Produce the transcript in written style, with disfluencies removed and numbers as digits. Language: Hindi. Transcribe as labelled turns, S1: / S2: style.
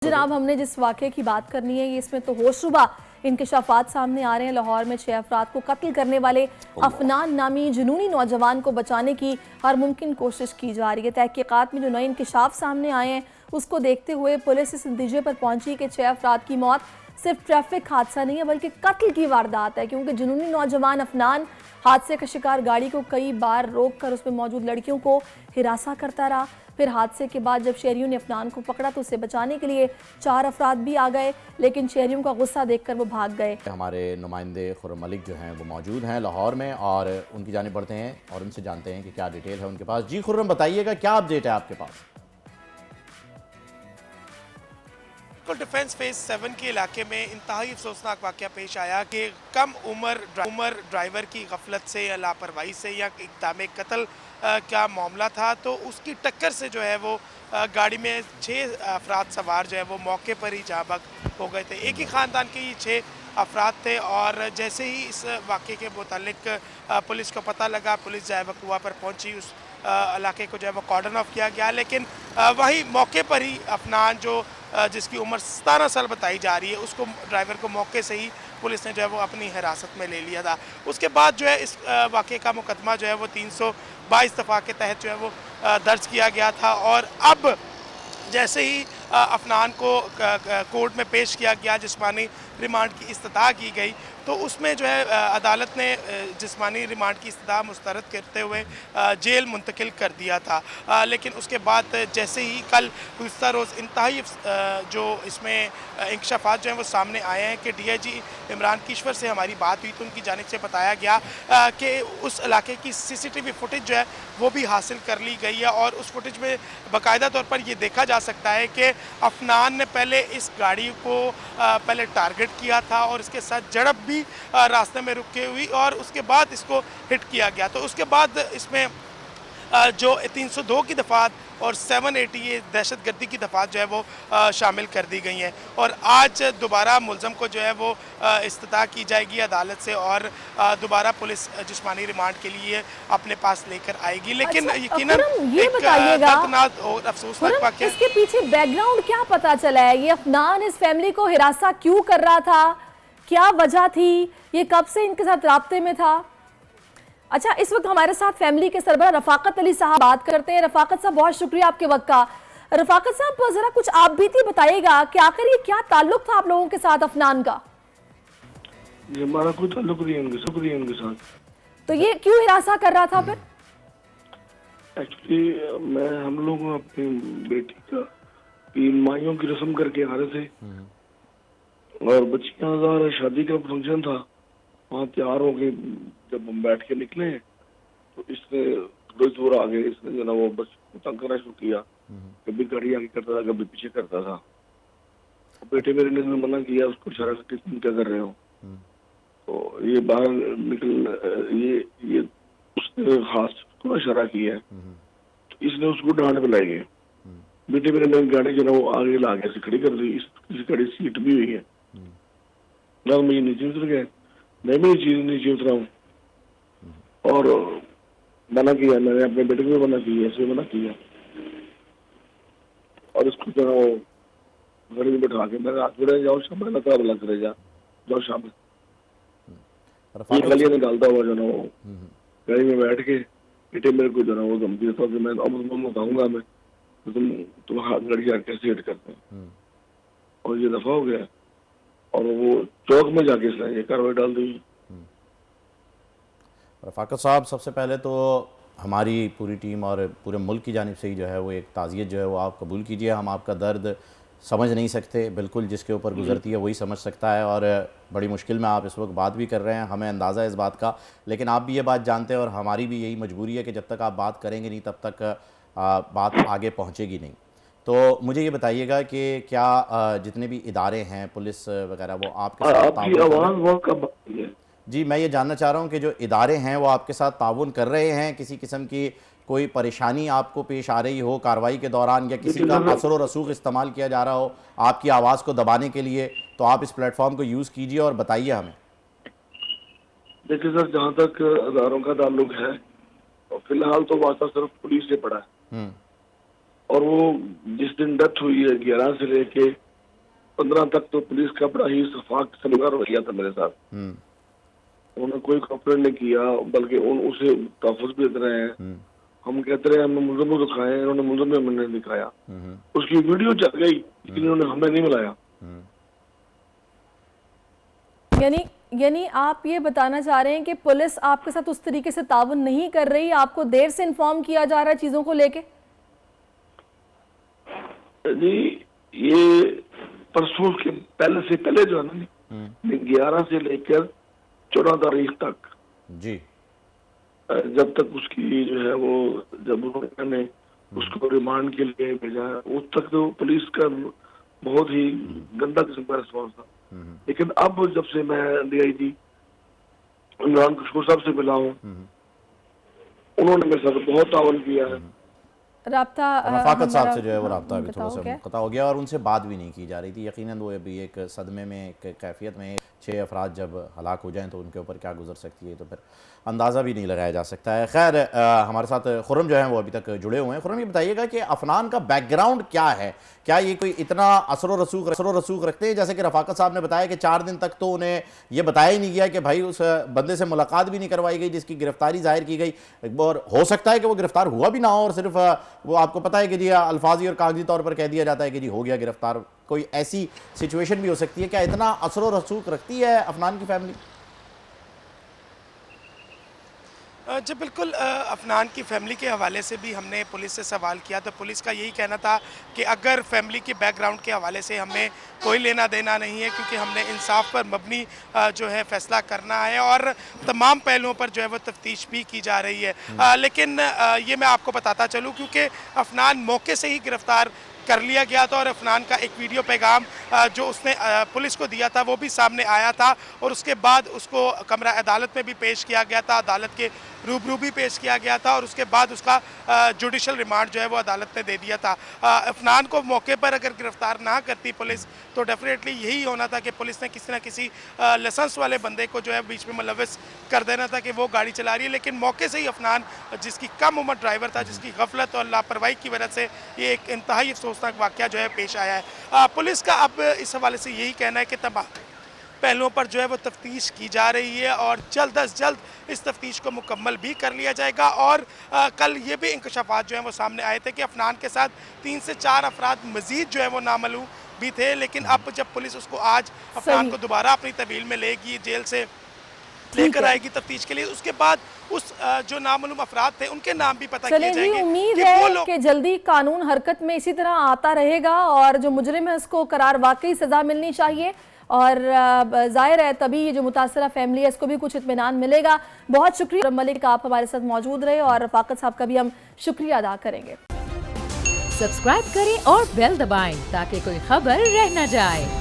S1: जनाब, हमने जिस वाक़े की बात करनी है, ये इसमें तो होशरुबा इंकशाफात सामने आ रहे हैं। लाहौर में 6 अफराद को कत्ल करने वाले अफनान नामी जुनूनी नौजवान को बचाने की हर मुमकिन कोशिश की जा रही है। तहकीकात में जो नए इंकशाफ सामने आए हैं, उसको देखते हुए पुलिस इस नतीजे पर पहुंची कि 6 अफराद की मौत सिर्फ ट्रैफिक हादसा नहीं है बल्कि कत्ल की वारदात है, क्योंकि जुनूनी नौजवान अफनान हादसे का शिकार गाड़ी को कई बार रोक कर उसमें मौजूद लड़कियों को हिरासा करता रहा। फिर हादसे के बाद जब शहरियों ने अफनान को पकड़ा तो उसे बचाने के लिए 4 अफराद भी आ गए, लेकिन शहरियों का गुस्सा देखकर वो भाग गए।
S2: हमारे नुमाइंदे खुर्रम मलिक जो हैं वो मौजूद हैं लाहौर में और उनकी जानिब बढ़ते हैं और उनसे जानते हैं कि क्या डिटेल है उनके पास। जी खुर्रम, बताइएगा क्या अपडेट है आपके पास?
S3: डिफेंस फेज 7 के इलाके में इंतहाई अफसोसनाक वाक़या पेश आया कि कम उम्र ड्राइवर की गफलत से या लापरवाही से या इक़दाम कत्ल का मामला था, तो उसकी टक्कर से जो है वो गाड़ी में 6 अफराद सवार जो है वो मौके पर ही जाँ बहक हो गए थे। एक ही ख़ानदान के ये 6 अफराद थे और जैसे ही इस वाक़े के मुतालिक पुलिस को पता लगा, पुलिस जो है वकुआ पर पहुँची, उस इलाके को जो है वो कॉर्डन ऑफ किया गया। लेकिन वही मौके पर ही अफनान जो जिसकी उम्र 17 साल बताई जा रही है, उसको ड्राइवर को मौके से ही पुलिस ने जो है वो अपनी हिरासत में ले लिया था। उसके बाद जो है इस वाक़े का मुकदमा जो है वो 322 दफ़ा के तहत जो है वो दर्ज किया गया था और अब जैसे ही अफनान को कोर्ट में पेश किया गया, जिस्मानी रिमांड की इस्तदा की गई, तो उसमें जो है अदालत ने जिस्मानी रिमांड की इस्तदा मुस्तरद करते हुए जेल मुंतकिल कर दिया था। लेकिन उसके बाद जैसे ही कल गुज़िश्ता रोज़ इंतहाई जो इसमें इंकशाफात जो हैं वो सामने आए हैं कि DIG इमरान किश्वर से हमारी बात हुई तो उनकी जानिब से बताया गया कि उस इलाके की CCTV फुटेज जो है वो भी हासिल कर ली गई है और उस फुटेज में बाकायदा तौर पर ये देखा जा सकता है कि अफनान ने पहले इस गाड़ी को पहले टारगेट किया था और इसके साथ झड़प भी रास्ते में रुके हुई और उसके बाद इसको हिट किया गया। तो उसके बाद इसमें जो 302 की दफ़ात और 780 ये दहशतगर्दी की दफ़ात जो है वो शामिल कर दी गई हैं और आज दोबारा मुलज़म को जो है वो इस्तदा की जाएगी अदालत से और दोबारा पुलिस जिस्मानी रिमांड के लिए अपने पास लेकर आएगी। लेकिन
S1: अच्छा,
S3: यकीनन
S1: ये बताइएगा,
S3: दर्दनाक और अफसोसनाक वाक़या,
S1: इसके पीछे बैकग्राउंड क्या पता चला है? ये अफनान इस फैमिली को हिरासा क्यों कर रहा था, क्या वजह थी, ये कब से इनके साथ राब्ते में था? अच्छा, इस वक्त हमारे साथ फैमिली के सरबराह रफाकत अली साहब बात करते हैं। रफाकत साहब, बहुत शुक्रिया आपके वक्त का। रफाकत साहब, जरा कुछ आप भी थी बताइएगा कि आखिर ये क्या ताल्लुक था आप लोगों के साथ अफनान का?
S4: हमारा कोई ताल्लुक नहीं है उनके साथ।
S1: तो ये क्यों हिरासा कर रहा था फिर?
S4: एक्चुअली हम लोग अपनी बेटी का 3 माइयों की रस्म करके आ रहे थे और बच्चियां हजार शादी का फंक्शन था, वहाँ तैयार हो गए। जब हम बैठ के निकले तो इसने थोड़ी दूर आ गए, इसने जो ना वो बस तंग करना शुरू किया। कभी गाड़ी आगे करता था, कभी पीछे करता था। बेटे मेरे ने मना किया, उसको इशारा करके तुम क्या कर रहे हो, तो ये बाहर निकल ये उसने खास थोड़ा इशारा किया, तो इसने उसको डांट पिलाई गई। बेटे मेरे ने गाड़ी जो ना वो आगे ला के खड़ी कर दी, इस गाड़ी सीट भी हुई है ना, मैं नीचे उतर गया, मैं भी नीचे उतरा हूँ और मना किया। मैंने अपने बेटे को भी मना किया, ऐसे मना किया और इसको जो है गाड़ी में बैठा के मैंने हाथ में जाओ शाम लगा बोला करे जाओ शाम गलियां निकालता हुआ जो ना वो गाड़ी में बैठ के बेटे मेरे को जो ना वो धमकी देता कि मैं अब बताऊंगा मैं तो तुम हाथ गाड़ी कैसे हिट करते हैं, और ये दफा हो गया और वो चौक में जाके इसने ये कार्रवाई डाल दी।
S2: रफाकत साहब, सबसे पहले तो हमारी पूरी टीम और पूरे मुल्क की जानिब से ही जो है वो एक ताज़ियत जो है वो आप कबूल कीजिए। हम आपका दर्द समझ नहीं सकते, बिल्कुल जिसके ऊपर गुजरती है वही समझ सकता है और बड़ी मुश्किल में आप इस वक्त बात भी कर रहे हैं, हमें अंदाज़ा है इस बात का। लेकिन आप भी ये बात जानते हैं और हमारी भी यही मजबूरी है कि जब तक आप बात करेंगे नहीं तब तक बात आगे पहुँचेगी नहीं। तो मुझे ये बताइएगा कि क्या जितने भी इदारे हैं, पुलिस वगैरह, वो आपके साथ
S4: आपकी आवाज़ बहुत कम आती है।
S2: जी, मैं ये जानना चाह रहा हूँ कि जो इदारे हैं वो आपके साथ ताउन कर रहे हैं, किसी किस्म की कोई परेशानी आपको पेश आ रही हो कार्रवाई के दौरान, या किसी का असर व रसूख इस्तेमाल किया जा रहा हो आपकी आवाज़ को दबाने के लिए, तो आप इस प्लेटफॉर्म को यूज़ कीजिए और बताइए हमें।
S4: देखिए सर, जहाँ तक इदारों का ताल्लुक है तो फिलहाल तो वास्ता सिर्फ पुलिस से पड़ा है और वो जिस दिन डेथ हुई है 11 से लेके 15 तक तो पुलिस का बड़ा ही शफाक किस्म का रवैया था मेरे साथ। उन्होंने कोई कंप्लेंट नहीं किया, बल्कि उसे तहफ़्फ़ुज़ भी दे रहे हैं। हम कहते रहे हमें मुलज़िम को दिखाएं, इन्होंने मुलज़िम में हमने दिखाया। उसकी वीडियो चल गई, लेकिन इन्होंने हमें नहीं मिलाया।
S1: यानी आप ये बताना चाह रहे हैं कि पुलिस आपके साथ उस तरीके से ताउन नहीं कर रही, आपको देर से इन्फॉर्म किया जा रहा है चीजों को लेके?
S4: जी, ये परसों के पहले जो है ना, 11 से लेकर 14 तारीख तक
S2: जी,
S4: जब तक उसकी जो है वो, जब उन्होंने उसको रिमांड के लिए भेजा, उस तक तो पुलिस का बहुत ही गंदा किस्म का रिस्पॉन्स था। लेकिन अब जब से मैं DIG इमरान खुशबू साहब से मिला हूँ, उन्होंने मेरे साथ बहुत ताउन किया है।
S2: रफाकत साहब से जो है वो रब्ता अभी थोड़ा सा मुनक़ता हो गया और उनसे बात भी नहीं की जा रही थी। यकीनन वो अभी एक सदमे में, एक कैफियत में, 6 अफराद जब हलाक हो जाएं तो उनके ऊपर क्या गुजर सकती है, तो फिर अंदाज़ा भी नहीं लगाया जा सकता है। खैर, हमारे साथ खुर्रम जो है वो अभी तक जुड़े हुए हैं। खुर्रम, ये बताइएगा कि अफनान का बैकग्राउंड क्या है? क्या ये कोई इतना असर रसूख रखते हैं? जैसे कि रफाकत साहब ने बताया कि 4 दिन तक तो उन्हें ये बताया ही नहीं गया कि भाई उस बंदे से मुलाकात भी नहीं करवाई गई जिसकी गिरफ्तारी जाहिर की गई, और हो सकता है कि वो गिरफ्तार हुआ भी ना हो और सिर्फ वो, आपको पता है कि जी अल्फाजी और कागजी तौर पर कह दिया जाता है कि जी हो गया गिरफ्तार। कोई ऐसी सिचुएशन भी हो सकती है। क्या इतना असर रसूख रखती है अफनान की फैमिली?
S3: जी बिल्कुल, अफनान की फैमिली के हवाले से भी हमने पुलिस से सवाल किया तो पुलिस का यही कहना था कि अगर फैमिली के बैकग्राउंड के हवाले से हमें कोई लेना देना नहीं है, क्योंकि हमने इंसाफ पर मबनी जो है फैसला करना है और तमाम पहलुओं पर जो है वो तफ्तीश भी की जा रही है। लेकिन ये मैं आपको बताता चलूँ, क्योंकि अफनान मौके से ही गिरफ्तार कर लिया गया था और अफनान का एक वीडियो पैगाम जो उसने पुलिस को दिया था वो भी सामने आया था और उसके बाद उसको कमरा अदालत में भी पेश किया गया था, अदालत के रूबरू भी पेश किया गया था और उसके बाद उसका जुडिशल रिमांड जो है वो अदालत ने दे दिया था। अफनान को मौके पर अगर गिरफ्तार ना करती पुलिस तो डेफिनेटली यही होना था कि पुलिस ने किसी न किसी लाइसेंस वाले बंदे को जो है बीच में मुलव्वस कर देना था कि वो गाड़ी चला रही है। लेकिन मौके से ही अफनान, जिसकी कम उम्र ड्राइवर था, जिसकी गफलत और लापरवाही की वजह से ये एक इंतहाई अफसोसनाक वाक़या जो है पेश आया है। पुलिस का अब इस हवाले से यही कहना है कि तमाम पहलुओं पर जो है वो तफ्तीश की जा रही है और जल्द अज जल्द इस तफ्तीश को मुकम्मल भी कर लिया जाएगा। और कल ये भी इंकशाफात जो हैं वो सामने आए थे कि अफनान के साथ 3 से 4 अफराद मज़ीद जो है वो नामालूम भी थे। लेकिन अब जब पुलिस उसको आज अफनान को दोबारा अपनी तहवील में लेगी, जेल से लेकर आएगी तफ्तीश के लिए, उसके बाद उस जो नामालूम अफराद थे उनके नाम भी पता किए जाएंगे।
S1: उम्मीद है कि जल्दी कानून हरकत में इसी तरह आता रहेगा और जो मुजरिम है उसको करार वाकई सजा मिलनी चाहिए और जाहिर है तभी ये जो मुतासरा फैमिली है इसको भी कुछ इत्मीनान मिलेगा। बहुत शुक्रिया मलिक, आप हमारे साथ मौजूद रहे और रफाकत साहब का भी हम शुक्रिया अदा करेंगे।
S5: सब्सक्राइब करें और बेल दबाएं ताकि कोई खबर रह न जाए।